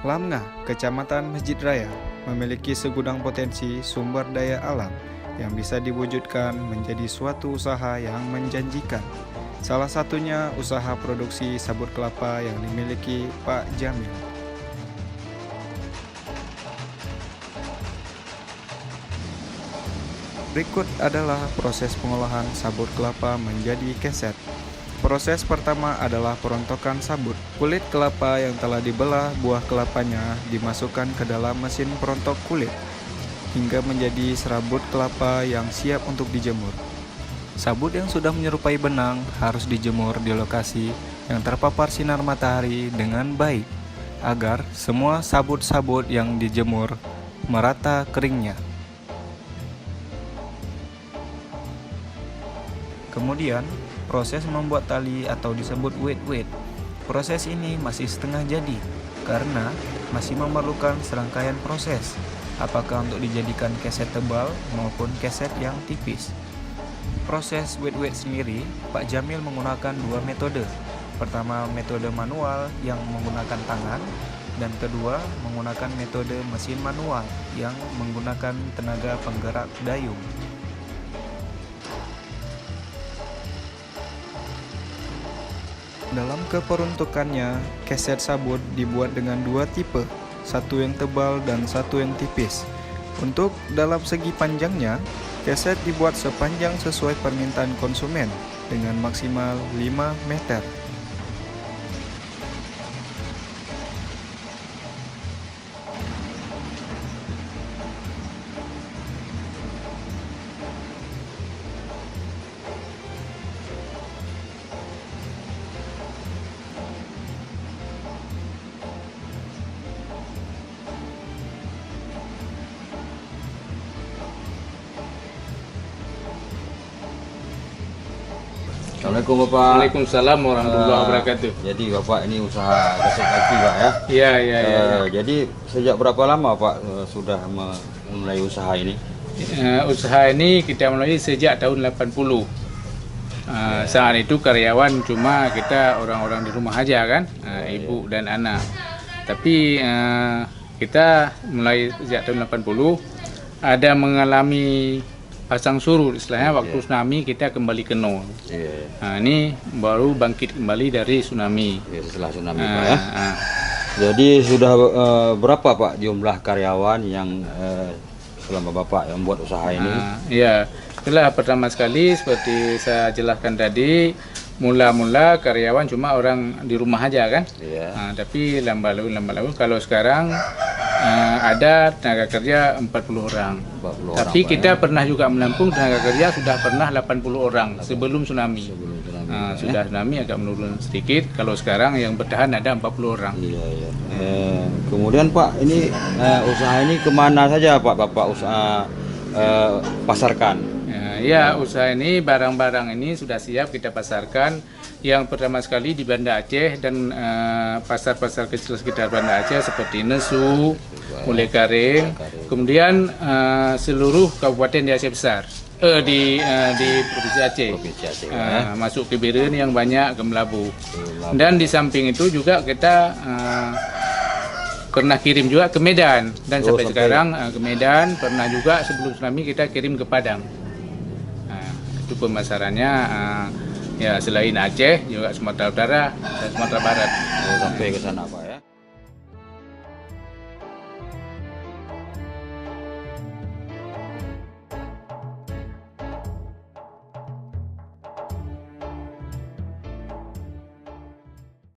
Lamngah, Kecamatan Masjid Raya, memiliki segudang potensi sumber daya alam yang bisa diwujudkan menjadi suatu usaha yang menjanjikan. Salah satunya usaha produksi sabut kelapa yang dimiliki Pak Jamil. Berikut adalah proses pengolahan sabut kelapa menjadi keset. Proses pertama adalah perontokan sabut. Kulit kelapa yang telah dibelah buah kelapanya dimasukkan ke dalam mesin perontok kulit hingga menjadi serabut kelapa yang siap untuk dijemur. Sabut yang sudah menyerupai benang harus dijemur di lokasi yang terpapar sinar matahari dengan baik agar semua sabut-sabut yang dijemur merata keringnya. Kemudian, proses membuat tali atau disebut wet-wet. Proses ini masih setengah jadi karena masih memerlukan serangkaian proses, apakah untuk dijadikan keset tebal maupun keset yang tipis. Proses wet-wet sendiri, Pak Jamil menggunakan dua metode. Pertama, metode manual yang menggunakan tangan, dan kedua, menggunakan metode mesin manual yang menggunakan tenaga penggerak dayung. Dalam keperuntukannya, keset sabut dibuat dengan dua tipe, satu yang tebal dan satu yang tipis. Untuk dalam segi panjangnya, keset dibuat sepanjang sesuai permintaan konsumen dengan maksimal 5 meter. Assalamualaikum Bapak. Waalaikumsalam warahmatullahi wabarakatuh. Jadi Bapak ini usaha keset kaki Pak ya? Iya. Jadi sejak berapa lama Pak sudah memulai usaha ini? Usaha ini kita mulai sejak tahun 80. Saat itu karyawan cuma kita orang-orang di rumah aja kan, ibu dan anak. Tapi kita mulai sejak tahun 80 ada mengalami pasang surut, istilahnya waktu tsunami kita kembali ke nol. Ini baru bangkit kembali dari tsunami. Setelah tsunami Pak ya. Jadi sudah berapa Pak jumlah karyawan yang selama Bapak yang membuat usaha ini? Iya, itulah pertama sekali seperti saya jelaskan tadi, mula-mula karyawan cuma orang di rumah aja kan. Tapi lambat laun kalau sekarang ada tenaga kerja 40 orang. Tapi kita pernah juga menampung tenaga kerja sudah pernah 80 orang sebelum tsunami. Sudah tsunami agak menurun sedikit. Kalau sekarang yang bertahan ada 40 orang. Kemudian Pak, ini usaha ini kemana saja Pak Bapak usaha pasarkan? Ya, usaha ini barang-barang ini sudah siap kita pasarkan. Yang pertama sekali di Banda Aceh dan pasar-pasar kecil sekitar Banda Aceh seperti Nesu, Mulai Karing, kemudian seluruh kabupaten di Aceh besar, di Provinsi Aceh, masuk ke Biren yang banyak, ke Melabu. Dan di samping itu juga kita pernah kirim juga ke Medan dan sampai sekarang ke Medan, pernah juga sebelum tsunami kita kirim ke Padang. Itu pemasarannya ya selain Aceh juga Sumatera Utara dan Sumatera Barat. Sampai ke sana Pak ya.